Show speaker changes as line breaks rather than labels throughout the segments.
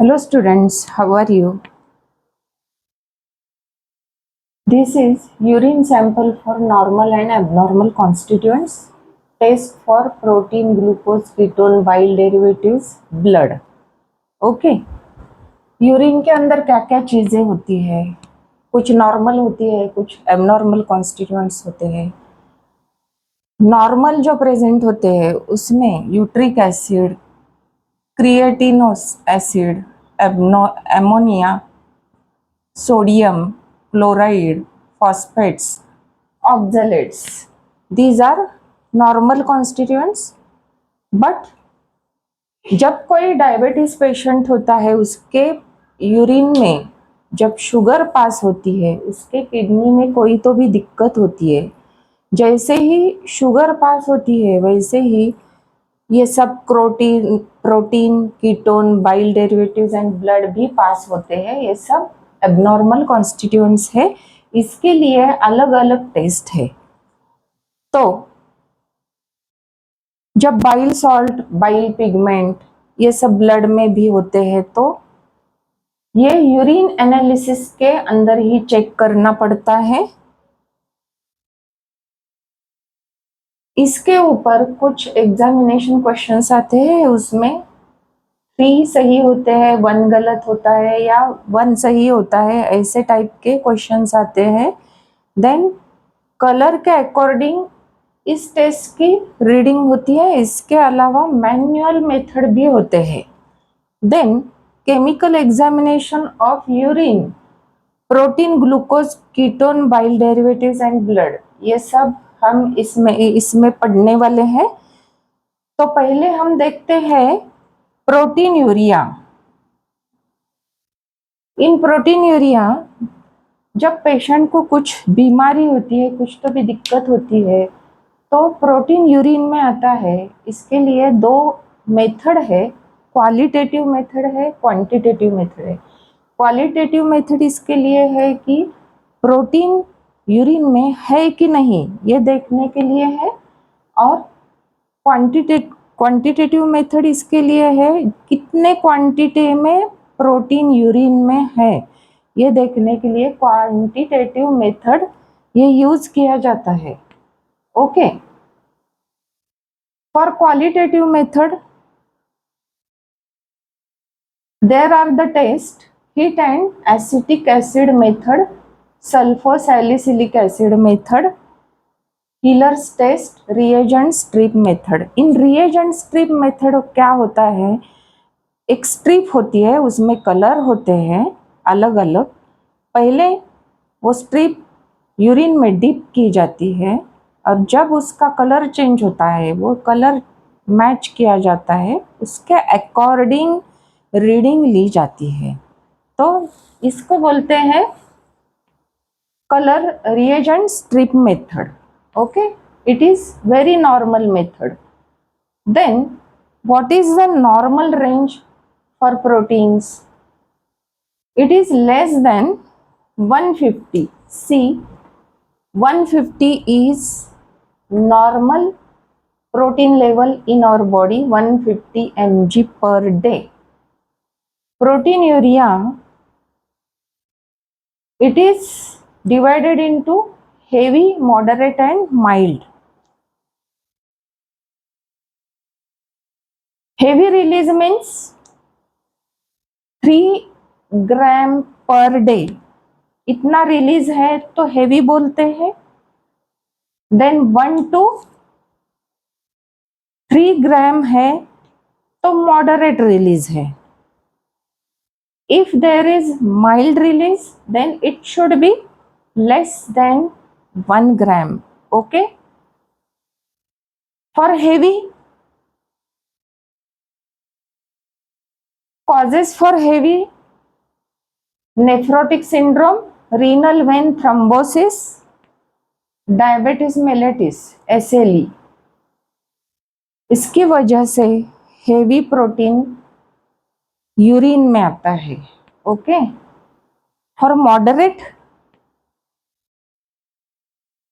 Hello students, how are you? This is urine sample for normal and abnormal constituents. Test for protein, glucose, ketone, bile derivatives, blood. Okay urine के अंदर क्या क्या चीज़ें होती है? कुछ नॉर्मल होती है, कुछ एबनॉर्मल कॉन्स्टिट्यूएंट्स होते हैं। नॉर्मल जो प्रेजेंट होते हैं उसमें uric acid, creatinous acid, ammonia, sodium, chloride, phosphates, oxalates. These are normal constituents. But जब कोई डायबिटीज पेशेंट होता है उसके यूरिन में जब शुगर पास होती है, उसके किडनी में कोई तो भी दिक्कत होती है। जैसे ही शुगर पास होती है वैसे ही ये सब protein, ketone, bile derivatives and blood भी पास होते हैं। ये सब एबनॉर्मल कॉन्स्टिट्यूएंट्स है। इसके लिए अलग अलग टेस्ट है। तो जब बाइल सॉल्ट, बाइल पिगमेंट ये सब ब्लड में भी होते हैं तो ये यूरिन एनालिसिस के अंदर ही चेक करना पड़ता है। इसके ऊपर कुछ एग्जामिनेशन क्वेश्चंस आते हैं, उसमें 3 सही होते हैं, 1 गलत होता है या 1 सही होता है, ऐसे टाइप के क्वेश्चंस आते हैं। देन कलर के अकॉर्डिंग इस टेस्ट की रीडिंग होती है। इसके अलावा मैनुअल मेथड भी होते हैं। Then chemical examination of urine, protein, glucose, ketone, bile derivatives and blood, ये सब हम इसमें पढ़ने वाले हैं। तो पहले हम देखते हैं प्रोटीन यूरिया। इन प्रोटीन यूरिया जब पेशेंट को कुछ बीमारी होती है, कुछ तो भी दिक्कत होती है, तो प्रोटीन यूरिन में आता है। इसके लिए 2 मेथड है, क्वालिटेटिव मेथड है, क्वांटिटेटिव मेथड है। क्वालिटेटिव मेथड इसके लिए है कि प्रोटीन यूरिन में है कि नहीं ये देखने के लिए है, और क्वांटिटेटिव मेथड इसके लिए है कितने क्वांटिटी में प्रोटीन यूरिन में है ये देखने के लिए क्वांटिटेटिव मेथड ये यूज किया जाता है। Okay, for qualitative method there are the test heat and acetic acid method, sulfosalicylic acid method, Hiller's test, reagent strip method. In reagent strip method क्या होता है? एक स्ट्रिप होती है, उसमें कलर होते हैं अलग अलग। पहले वो स्ट्रिप यूरिन में डिप की जाती है और जब उसका कलर चेंज होता है, वो कलर मैच किया जाता है, उसके अकॉर्डिंग रीडिंग ली जाती है। तो इसको बोलते हैं colour reagent strip method. Okay, it is very normal method. Then what is the normal range for proteins? It is less than 150. See, 150 is normal protein level in our body, 150 mg per day. Proteinuria, it is divided into heavy, moderate and mild. Heavy release means 3 gram per day, इतना release है तो heavy बोलते हैं। Then 1 to 3 gram है तो moderate release है। If there is mild release then it should be less than 1 gram. Okay, for heavy, causes for heavy: nephrotic syndrome, renal vein thrombosis, diabetes mellitus, SLE। इसकी वजह से heavy protein urine में आता है। Okay, for moderate,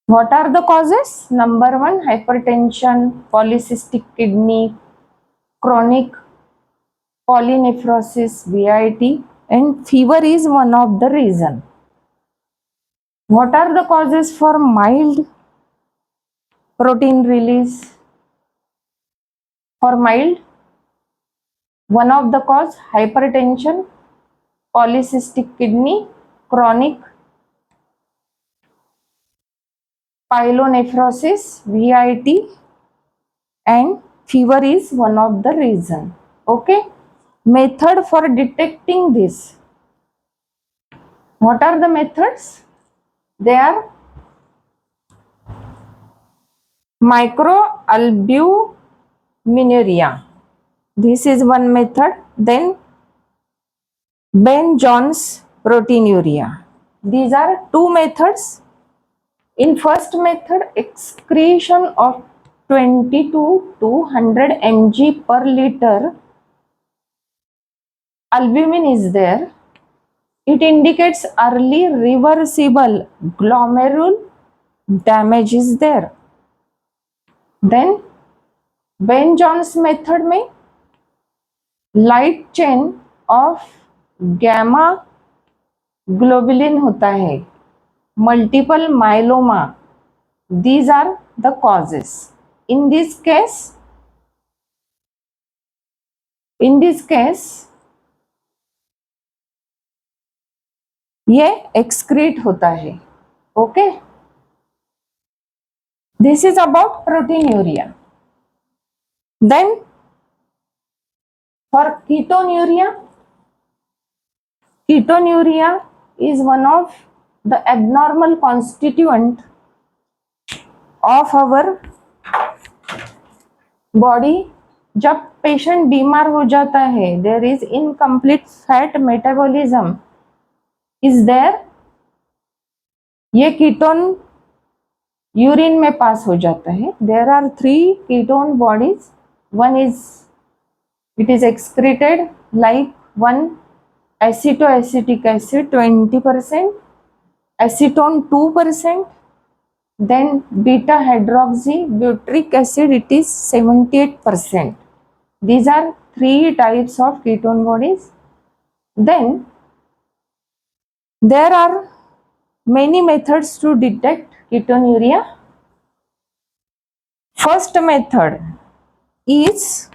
what are the causes? Number 1 hypertension, polycystic kidney, chronic polynephrosis, VIT, and fever is one of the reason. What are the causes for mild protein release? For mild, one of the cause hypertension, polycystic kidney, chronic pyelonephrosis, VIT, and fever is one of the reason. Okay. Method for detecting this. What are the methods? They are microalbuminuria. This is one method. Then Ben-Jones proteinuria. These are two methods. In first method, excretion of 20 to 200 mg per liter albumin is there. It indicates early reversible glomerular damage is there. Then Ben-Jones method में light chain of gamma globulin होता है, multiple myeloma. These are the causes. In this case ये excrete होता है. Okay. This is about proteinuria. Then for ketonuria is one of the abnormal constituent of our body. जब patient बीमार हो जाता है, there is incomplete fat metabolism is there. ये ketone urine में पास हो जाता है. There are 3 ketone bodies. One is it is excreted like one acetoacetic acid 20%, acetone 2%, then beta hydroxy butyric acid it is 78%. These are 3 types of ketone bodies. Then there are many methods to detect ketonuria. First method is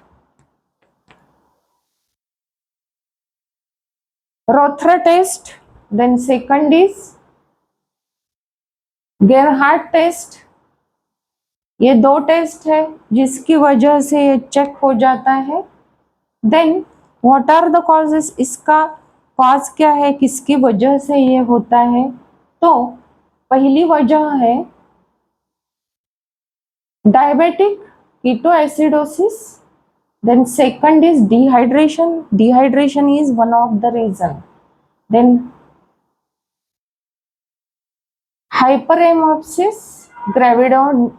Rothra test. Then second is Gerhardt test. ये 2 test है जिसकी वजह से ये check हो जाता है. Then what are the causes, इसका कॉज क्या है, किसकी वजह से ये होता है. तो पहली वजह है diabetic ketoacidosis. Then second is dehydration is one of the reason. Then hyperemesis gravidarum,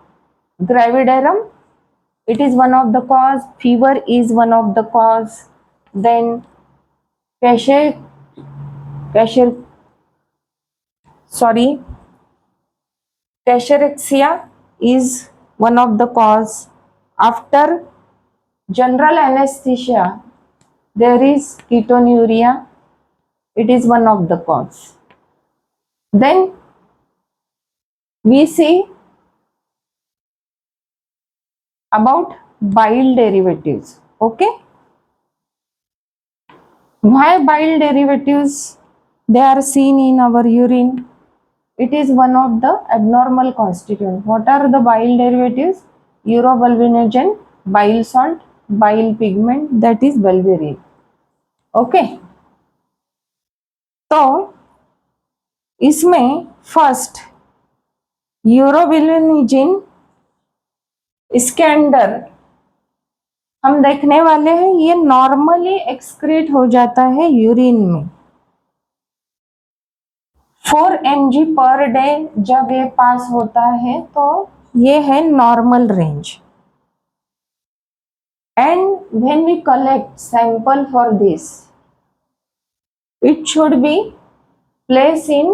it is one of the cause. Fever is one of the cause. Then cachexia is one of the cause. After general anesthesia there is ketonuria, it is one of the cause. Then we see about bile derivatives. Okay, why bile derivatives they are seen in our urine? It is one of the abnormal constituent. What are the bile derivatives? Urobulbinogen, bile salt, bile pigment, that is biliverdin. Okay, तो इसमें first urobilinogen, इसके अंदर हम देखने वाले हैं ये normally excrete हो जाता है यूरिन में. 4 mg पर डे जब ये पास होता है तो ये है normal range. And when we collect sample for this, it should be placed in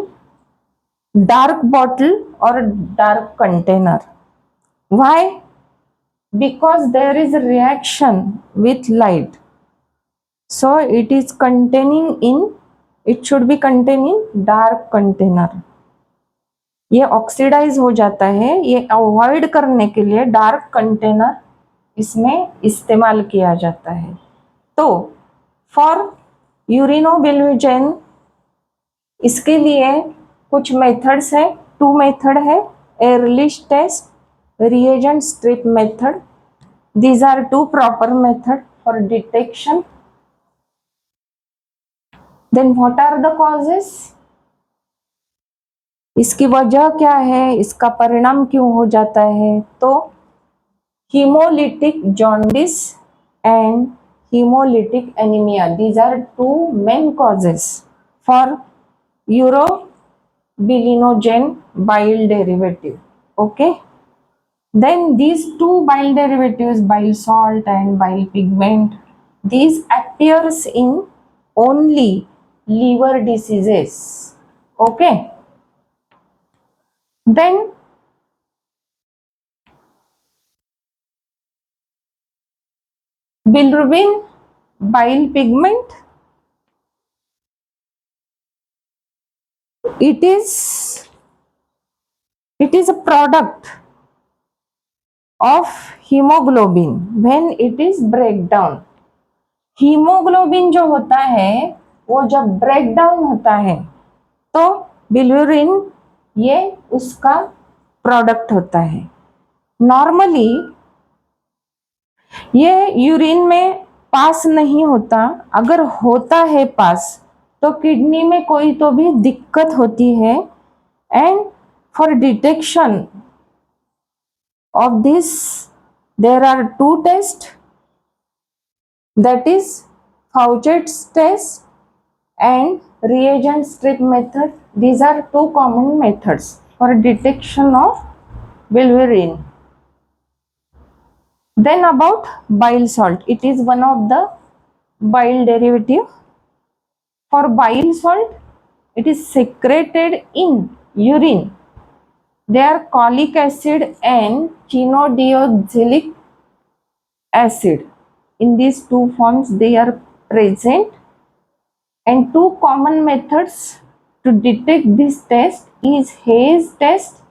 dark bottle or dark container. Why? Because there is a reaction with light. So it is containing in, it should be contained in dark container. ये oxidise हो जाता है, ये avoid करने के लिए dark container इसमें इस्तेमाल किया जाता है. तो फॉर यूरिनोबिलिरुबिन इसके लिए कुछ मेथड्स है, 2 मेथड है, एयरलिश test, reagent strip method. These are 2 proper method for detection. Then what are the causes? इसकी वजह क्या है, इसका परिणाम क्यों हो जाता है? तो hemolytic jaundice and hemolytic anemia, these are 2 main causes for urobilinogen bile derivative. Okay, then these 2 bile derivatives, bile salt and bile pigment, these appears in only liver diseases. Okay, then bilirubin bile pigment, it is a product of hemoglobin when it is breakdown. Haemoglobin जो होता है वो जब breakdown होता है तो bilirubin ये उसका प्रोडक्ट होता है. नॉर्मली ये यूरिन में पास नहीं होता, अगर होता है पास तो किडनी में कोई तो भी दिक्कत होती है. And for detection of this there are 2 tests, that is Fauchett's test and reagent strip method. These are 2 common methods for detection of bilirubin. Then about bile salt, it is one of the bile derivative. For bile salt, it is secreted in urine. They are cholic acid and chinodiazeolic acid. In these 2 forms they are present, and 2 common methods to detect this test is Hayes test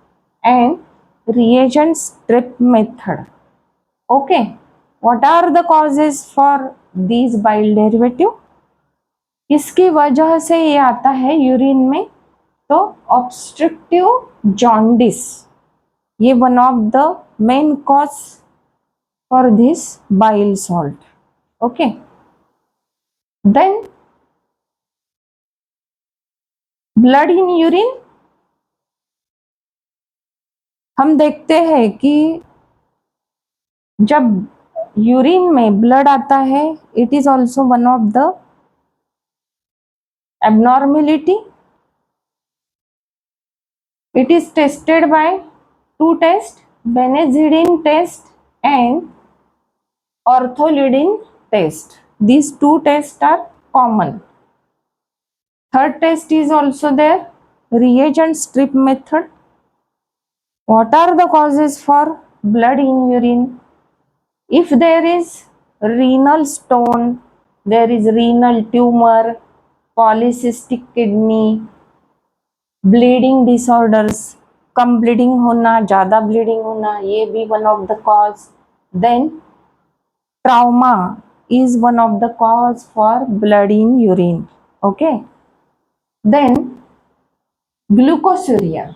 and reagent strip method. Okay, what are the causes for these bile derivative? इसकी वजह से ये आता है urine में. तो obstructive jaundice, ये one of the main cause for this bile salt. Okay, then blood in urine, हम देखते हैं कि जब यूरिन में ब्लड आता है it is also one of the abnormality. It is tested by 2 tests, Benazidine test and ortholidine test. These 2 tests are common. Third test is also there, reagent strip method. What are the causes for blood in urine? If there is renal stone, there is renal tumor, polycystic kidney, bleeding disorders, कम bleeding होना, ज़्यादा bleeding होना, ये भी one of the cause. Then trauma is one of the cause for blood in urine. Okay, then glucosuria,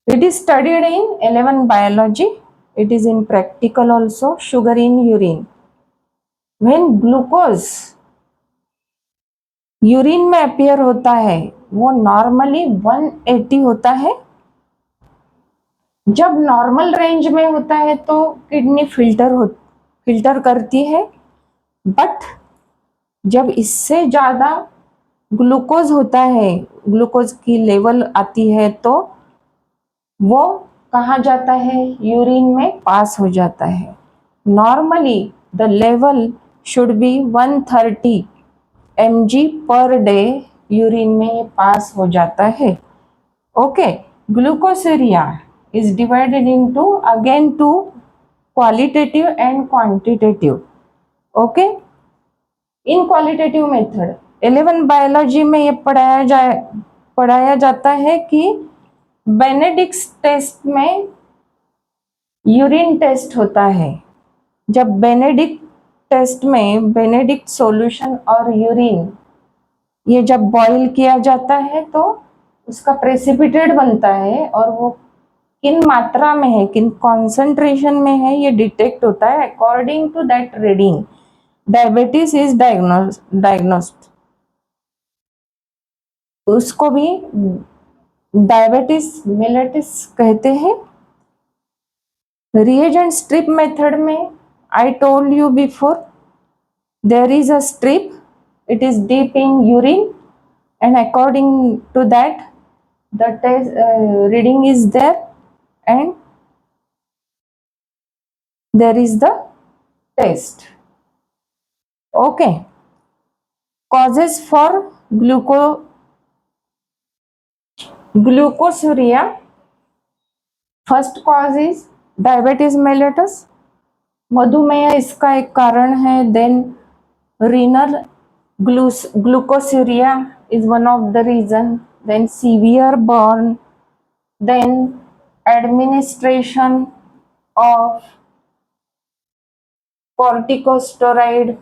it is studied in 11 biology, it is in practical also. Sugar in urine, when glucose urine में appear होता है वो normally 180 होता है. जब normal range में होता है तो किडनी फिल्टर करती है, बट जब इससे ज़्यादा ग्लूकोज होता है, ग्लूकोज की लेवल आती है तो वो कहाँ जाता है, यूरिन में पास हो जाता है. Normally the level should be 130 mg per day, urine में पास हो जाता है. Okay, ग्लूकोसूरिया is divided into again 2 qualitative and quantitative. Okay, in qualitative method 11 biology में ये पढ़ाया जाता है कि बेनेडिक्ट टेस्ट में यूरिन टेस्ट होता है। जब बेनेडिक्ट टेस्ट में बेनेडिक्ट सॉल्यूशन और यूरिन ये जब बॉईल किया जाता है तो उसका प्रेसिपिटेट बनता है, और वो किन मात्रा में है, किन कॉन्सेंट्रेशन में है, ये डिटेक्ट होता है। According to that reading diabetes is diagnosed. उसको भी डायबिटीज मेलिटस कहते हैं। रिएजेंट स्ट्रिप मेथड में I told you before, there is a strip, it is deep in urine, and according to that the test reading is there, and there is the test. Okay, causes for glucosuria. First cause is diabetes mellitus, मधुमेह इसका एक कारण है। Then renal glucosuria is one of the reason. Then severe burn, then administration of corticosteroid,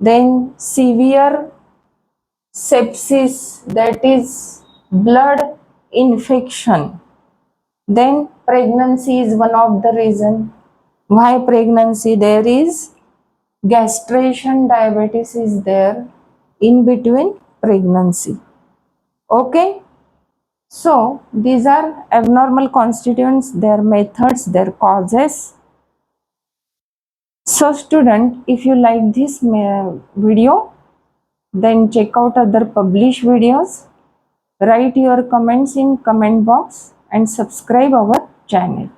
then severe sepsis, that is blood infection. Then pregnancy is one of the reason. Why pregnancy? There is gestration diabetes is there in between pregnancy. Okay, so these are abnormal constituents, their methods, their causes. So student, if you like this video, then check out other published videos, write your comments in comment box and subscribe our channel.